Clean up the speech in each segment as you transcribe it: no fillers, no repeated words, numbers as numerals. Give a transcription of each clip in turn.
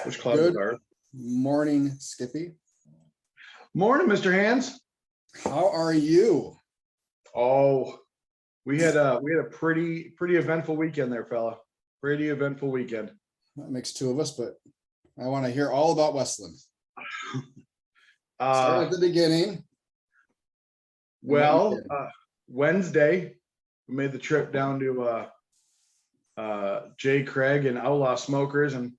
Which cloud Good are? morning, Skippy. Morning, Mr. Hands. How are you? Oh, we had a pretty eventful weekend there, fella. Pretty eventful weekend. That makes two of us, but I want to hear all about Westland. Start at the beginning. Well, Wednesday, we made the trip down to J. Craig and Outlaw Smokers and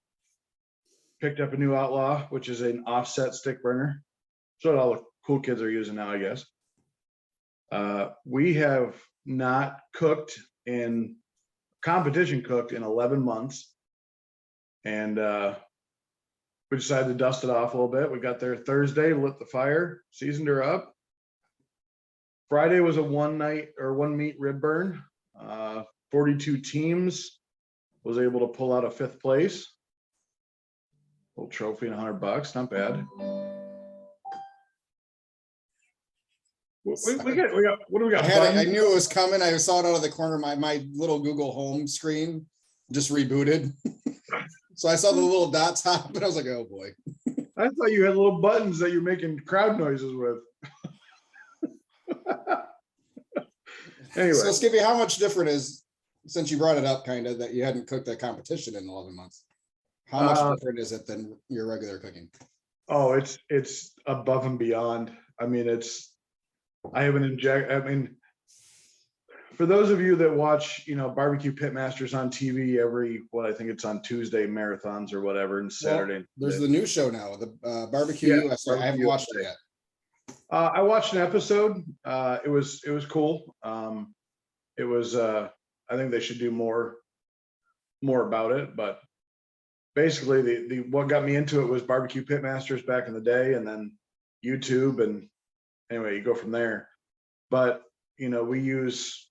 picked up a new Outlaw, which is an offset stick burner. That's what all the cool kids are using now, I guess. We have not cooked in competition cooked in 11 months. And we decided to dust it off a little bit. We got there Thursday, lit the fire, seasoned her up. Friday was a one meat rib burn. 42 teams, was able to pull out a 5th place. Little trophy and $100, not bad. We got what do we got? I knew it was coming. I saw it out of the corner of my little Google Home screen, just rebooted. So I saw the little dots hop, and I was like, oh boy. I thought you had little buttons that you're making crowd noises with. Anyway. So Skippy, how much different is, since you brought it up kind of, that you hadn't cooked that competition in 11 months? How much different is it than your regular cooking? Oh, it's above and beyond. I mean, for those of you that watch, barbecue pitmasters on TV I think it's on Tuesday marathons or whatever, and Saturday. Well, there's the new show now, the Barbecue USA. I haven't watched it yet. I watched an episode. It was cool. It was I think they should do more about it, but basically the what got me into it was Barbecue Pitmasters back in the day, and then YouTube, and anyway, you go from there. But we use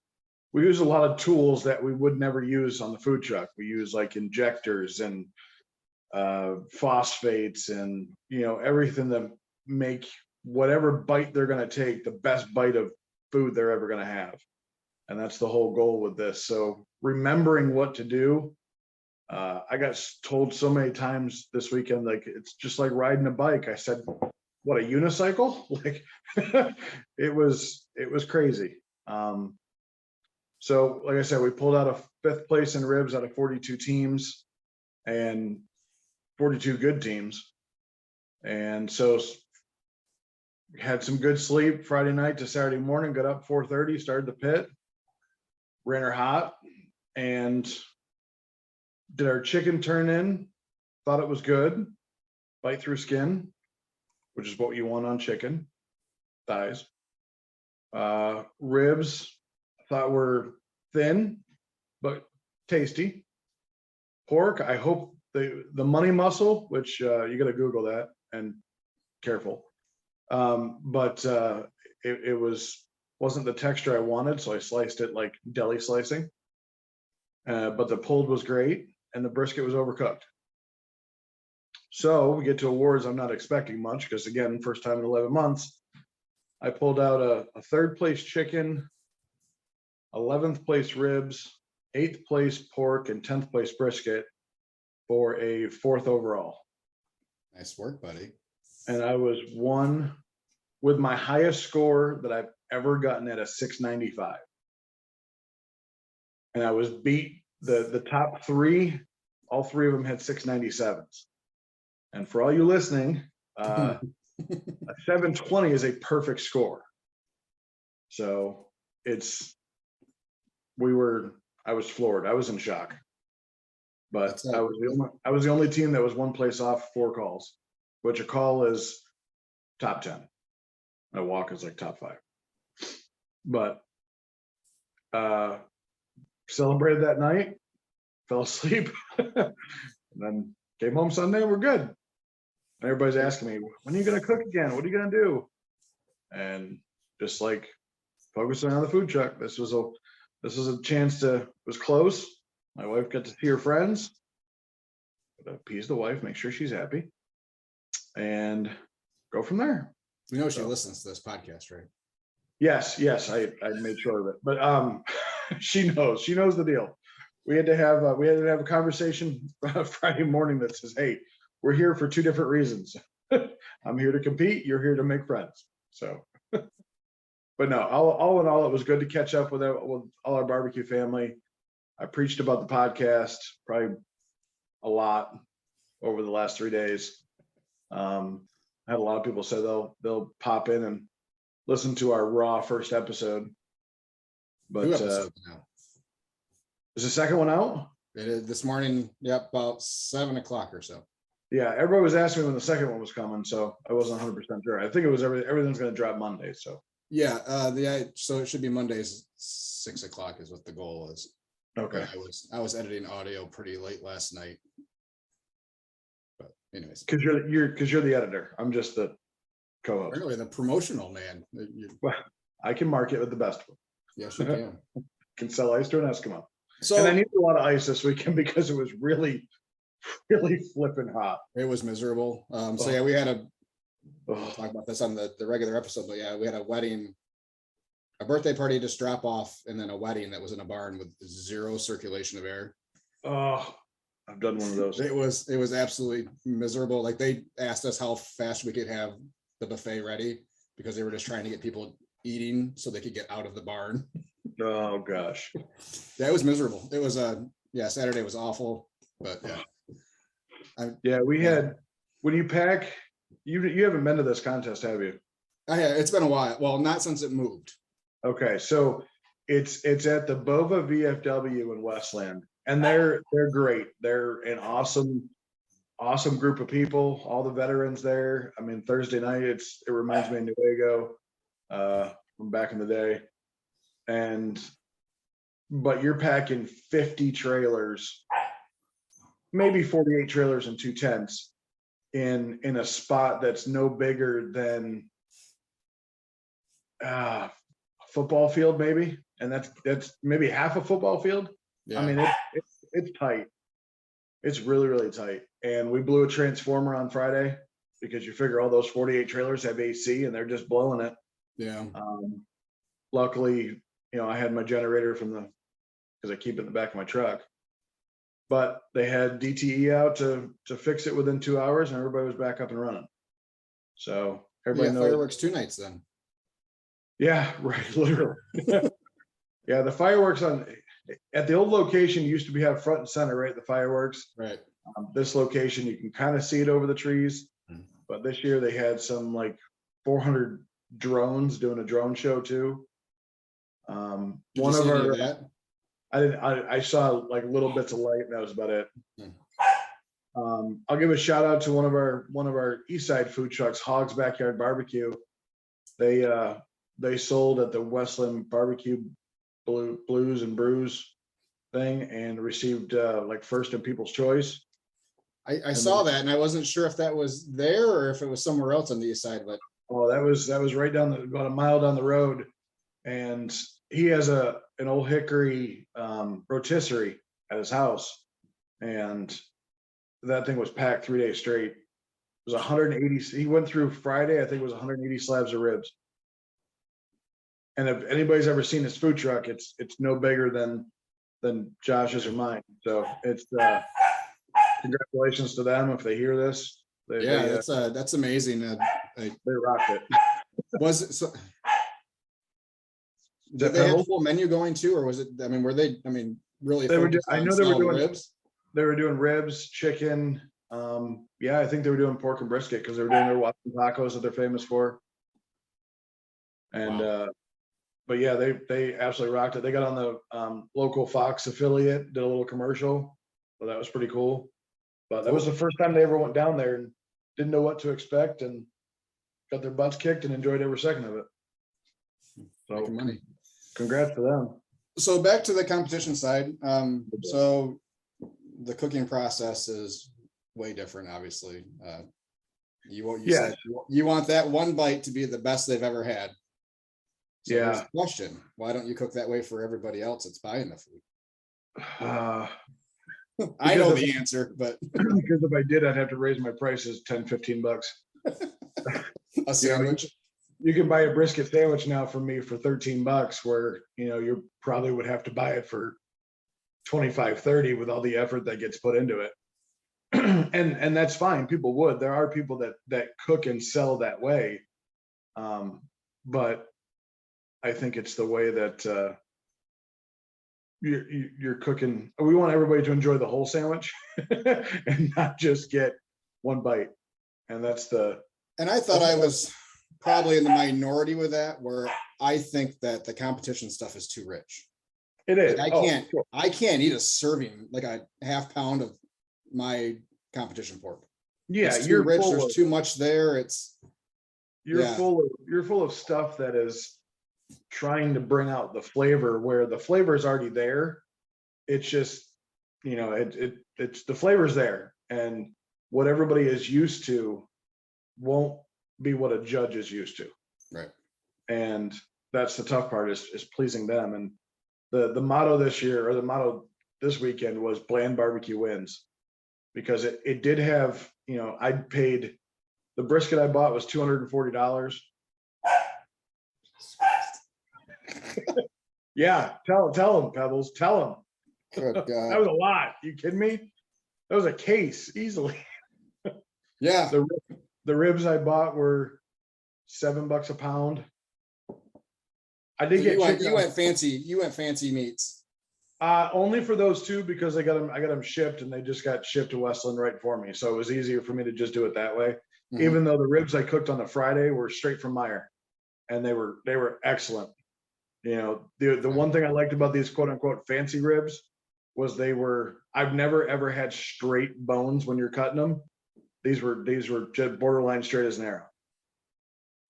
a lot of tools that we would never use on the food truck. We use like injectors and phosphates and everything to make whatever bite they're going to take the best bite of food they're ever going to have. And that's the whole goal with this. So remembering what to do, I got told so many times this weekend, like, it's just like riding a bike. I said, what, a unicycle? Like, it was crazy. So like I said, we pulled out a 5th place in ribs out of 42 teams and 42 good teams. And so had some good sleep Friday night to Saturday morning, got up 4:30, started the pit, ran her hot, and did our chicken turn in. Thought it was good. Bite through skin, which is what you want on chicken. Thighs. Ribs, I thought were thin, but tasty. Pork, I hope the money muscle, which you got to Google that, and careful. But it wasn't the texture I wanted, so I sliced it like deli slicing. But the pulled was great, and the brisket was overcooked. So we get to awards. I'm not expecting much because, again, first time in 11 months. I pulled out a 3rd place chicken, 11th place ribs, 8th place pork, and 10th place brisket for a 4th overall. Nice work, buddy. And I was one with my highest score that I've ever gotten at a 695. And I was beat the top 3. All 3 of them had 697s. And for all you listening, a 720 is a perfect score. So I was floored. I was in shock. But I was the only team that was 1 place off 4 calls, which a call is top 10. A walk is like top 5. But celebrated that night, fell asleep, and then came home Sunday and we're good. And everybody's asking me, when are you going to cook again? What are you going to do? And just like focusing on the food truck. This was a chance it was close. My wife got to see her friends, appease the wife, make sure she's happy, and go from there. You know she listens to this podcast, right? Yes, I made sure of it. But she knows the deal. We had to have a conversation Friday morning that says, hey, we're here for two different reasons. I'm here to compete. You're here to make friends. So, but no, all in all, it was good to catch up with all our barbecue family. I preached about the podcast probably a lot over the last 3 days. I had a lot of people say they'll pop in and listen to our raw first episode. But 2 episodes now. is the second one out? It is this morning. Yep, about 7 o'clock or so. Yeah, everybody was asking me when the second one was coming, so I wasn't 100% sure. I think it was everything's going to drop Monday. So Yeah, so it should be Mondays 6 o'clock is what the goal is. okay, But I was editing audio pretty late last night. But anyways, because you're the editor. I'm just the co-host. really the promotional man. Well, I can market with the best of them. Yes, you can. Can sell ice to an Eskimo. So And I needed a lot of ice this weekend because it was really, really flipping hot. it was miserable. So yeah, we had we'll Ugh. talk about this on the regular episode, but yeah, we had a wedding, a birthday party just drop off, and then a wedding that was in a barn with zero circulation of air. Oh, I've done one of those. It was absolutely miserable. Like they asked us how fast we could have the buffet ready because they were just trying to get people eating so they could get out of the barn. Oh gosh. That was miserable. It was Saturday was awful, but yeah. Yeah, we had when you pack, you haven't been to this contest, have you? It's been a while. Well, not since it moved. Okay, so it's at the Bova VFW in Westland, and they're great. They're an awesome group of people. All the veterans there. I mean, Thursday night it reminds me of Newego from back in the day, but you're packing 50 trailers, maybe 48 trailers and 2 tents in a spot that's no bigger than football field maybe, and that's maybe half a football field. Yeah. I mean it's tight. It's really, really tight. And we blew a transformer on Friday because you figure all those 48 trailers have AC and they're just blowing it. Yeah. Luckily, I had my generator because I keep it in the back of my truck, but they had DTE out to fix it within 2 hours and everybody was back up and running. So everybody knows. Fireworks 2 nights then. Yeah, right. Literally. Yeah, the fireworks at the old location used to have front and center, right? The fireworks. Right. This location, you can kind of see it over the trees, but this year they had some like 400 drones doing a drone show too. One of our, I saw like little bits of light, and that was about it. I'll give a shout out to one of our East Side food trucks, Hog's Backyard Barbecue. They sold at the Westland Barbecue Blues and Brews thing and received like first in People's Choice. I saw that and I wasn't sure if that was there or if it was somewhere else on the east side, but oh, that was right down about a mile down the road. And he has an old hickory rotisserie at his house, and that thing was packed 3 days straight. It was 180. He went through Friday, I think it was 180 slabs of ribs. And if anybody's ever seen his food truck, it's no bigger than Josh's or mine. So it's congratulations to them if they hear this. That's amazing. They rocked it. Was it so? Did they have a full menu going too, or was it? I mean, were they? I mean, really? I know they were doing ribs. They were doing ribs, chicken. Yeah, I think they were doing pork and brisket because they were doing their Western tacos that they're famous for. And Wow. but yeah, they absolutely rocked it. They got on the local Fox affiliate, did a little commercial, so that was pretty cool. But that was the first time they ever went down there and didn't know what to expect and got their butts kicked and enjoyed every second of it. So Making money. Congrats to them. So back to the competition side. So the cooking process is way different, obviously. Said you want that one bite to be the best they've ever had. So here's the question: why don't you cook that way for everybody else that's buying the food? I know the answer, but because if I did, I'd have to raise my prices $10-15. A sandwich. You can buy a brisket sandwich now from me for $13, where you probably would have to buy it for $25-30 with all the effort that gets put into it. and that's fine. People would. There are people that cook and sell that way. But I think it's the way that you're cooking. We want everybody to enjoy the whole sandwich and not just get one bite. And that's the. And I thought I was probably in the minority with that, where I think that the competition stuff is too rich. It is. Like I can't eat a serving, like a half pound of my competition pork. Yeah, It's too you're rich. full There's of, too much there. you're full of stuff that is trying to bring out the flavor where the flavor is already there. It's just, it's the flavor's there, and what everybody is used to won't be what a judge is used to. Right. And that's the tough part is pleasing them. And the motto this year, or the motto this weekend, was bland barbecue wins, because it did have, I paid, the brisket I bought was $240. Yeah, tell them, Pebbles, tell them. Good God. That was a lot. You kidding me? That was a case easily. Yeah. The ribs I bought were $7 a pound. I did get chicken. You went fancy meats. Only for those two, because I got them shipped, and they just got shipped to Westland right for me. So it was easier for me to just do it that way. Mm-hmm. Even though the ribs I cooked on the Friday were straight from Meyer, and they were excellent. The one thing I liked about these quote unquote fancy ribs was I've never ever had straight bones when you're cutting them. These were just borderline straight as an arrow.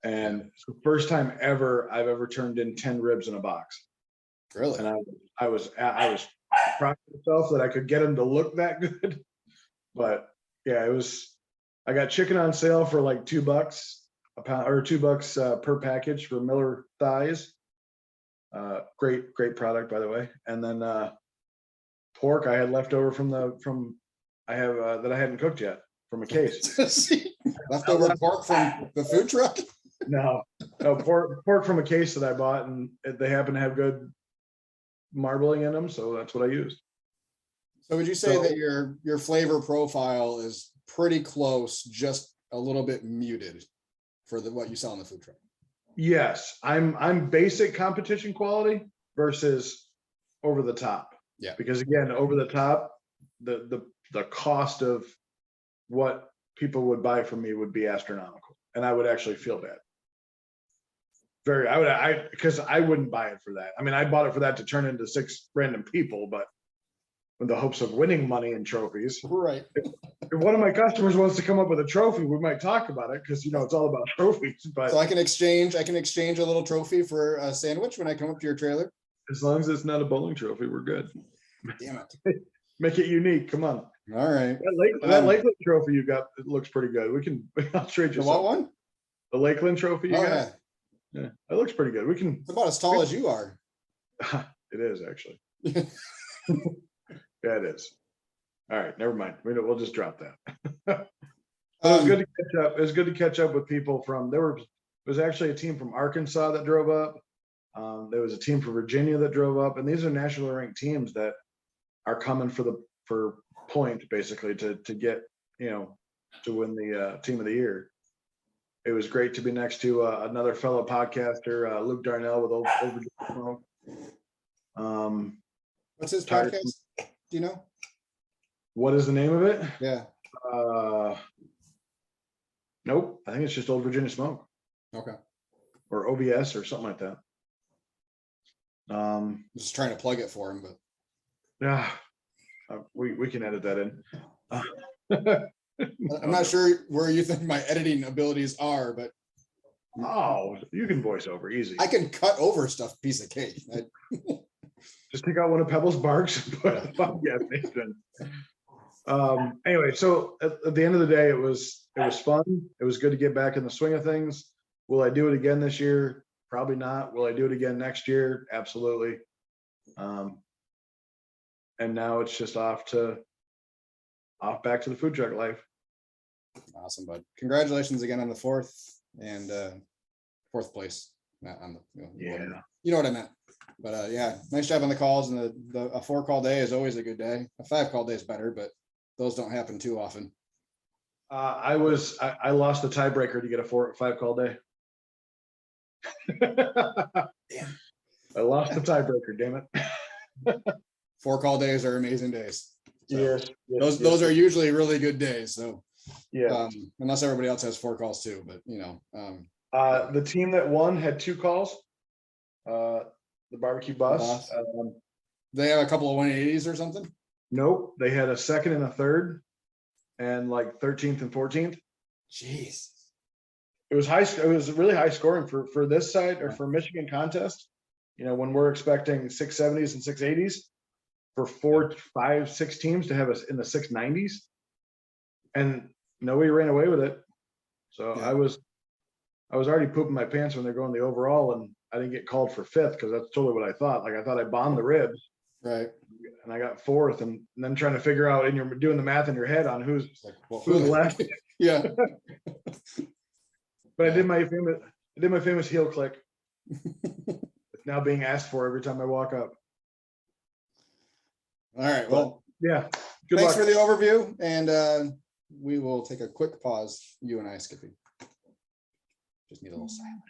And it's the first time ever I've ever turned in 10 ribs in a box. Really? And I was proud of myself that I could get them to look that good. But yeah, I got chicken on sale for like $2 a pound, or $2 per package for Miller thighs. Great product, by the way. And then pork I had left over that I hadn't cooked yet from a case. Leftover pork from the food truck? No, pork from a case that I bought, and they happen to have good marbling in them, so that's what I used. So would you say that your flavor profile is pretty close, just a little bit muted for what you sell in the food truck? Yes, I'm basic competition quality versus over the top. Yeah. Because again, over the top, the cost of what people would buy from me would be astronomical, and I would actually feel bad. Because I wouldn't buy it for that. I mean, I bought it for that to turn into 6 random people, but with the hopes of winning money and trophies. Right. If one of my customers wants to come up with a trophy, we might talk about it, because it's all about trophies. But so I can exchange a little trophy for a sandwich when I come up to your trailer. As long as it's not a bowling trophy, we're good. Damn it. Make it unique. Come on. All right. That Lakeland trophy you got, it looks pretty good. I'll trade you the what one? The Lakeland trophy you got? Yeah, it looks pretty good. It's about as tall as you are. It is, actually. Yeah, it is. All right, never mind. We'll just drop that. It was good to catch up. It was good to catch up with people from there was actually a team from Arkansas that drove up. There was a team from Virginia that drove up, and these are nationally ranked teams that are coming for point, basically, to get, to win the team of the year. It was great to be next to another fellow podcaster, Luke Darnell with Old Virginia Smoke. What's his podcast? Do you know? What is the name of it? Yeah. Nope. I think it's just Old Virginia Smoke. Okay. Or OVS or something like that. Just trying to plug it for him, but yeah, we can edit that in. I'm not sure where you think my editing abilities are, but you can voice over easy. I can cut over stuff, piece of cake. Just take out one of Pebble's barks and put it on. Yeah, makes sense. Anyway, so at the end of the day, it was fun. It was good to get back in the swing of things. Will I do it again this year? Probably not. Will I do it again next year? Absolutely. And now it's just off back to the food truck life. Awesome, bud. Congratulations again on the fourth place. Not on the, you know what I meant. But yeah, nice job on the calls, and a 4-call day is always a good day. A 5-call day is better, but those don't happen too often. I lost the tiebreaker to get a 4 or 5 call day. Damn. I lost the tiebreaker, damn it. 4 call days are amazing days. So Yes. those are usually really good days. So yeah. Unless everybody else has 4 calls too, but The team that won had 2 calls. The barbecue bus. They have a couple of 180s or something. Nope, they had a 2nd and a 3rd, and like 13th and 14th. Jeez. It was high. It was really high scoring for this side or for Michigan contest. When we're expecting 670s and 680s for 4, 5, 6 teams to have us in the 690s, and nobody ran away with it. So I was already pooping my pants when they're going the overall, and I didn't get called for 5th because that's totally what I thought. Like I thought I bombed the ribs, right? And I got 4th, and then trying to figure out, and you're doing the math in your head on who's left. Yeah. But I did my famous heel click. It's now being asked for every time I walk up. All right. Well, yeah. Thanks for the overview, and we will take a quick pause. You and I, Skippy. Just need a little silence.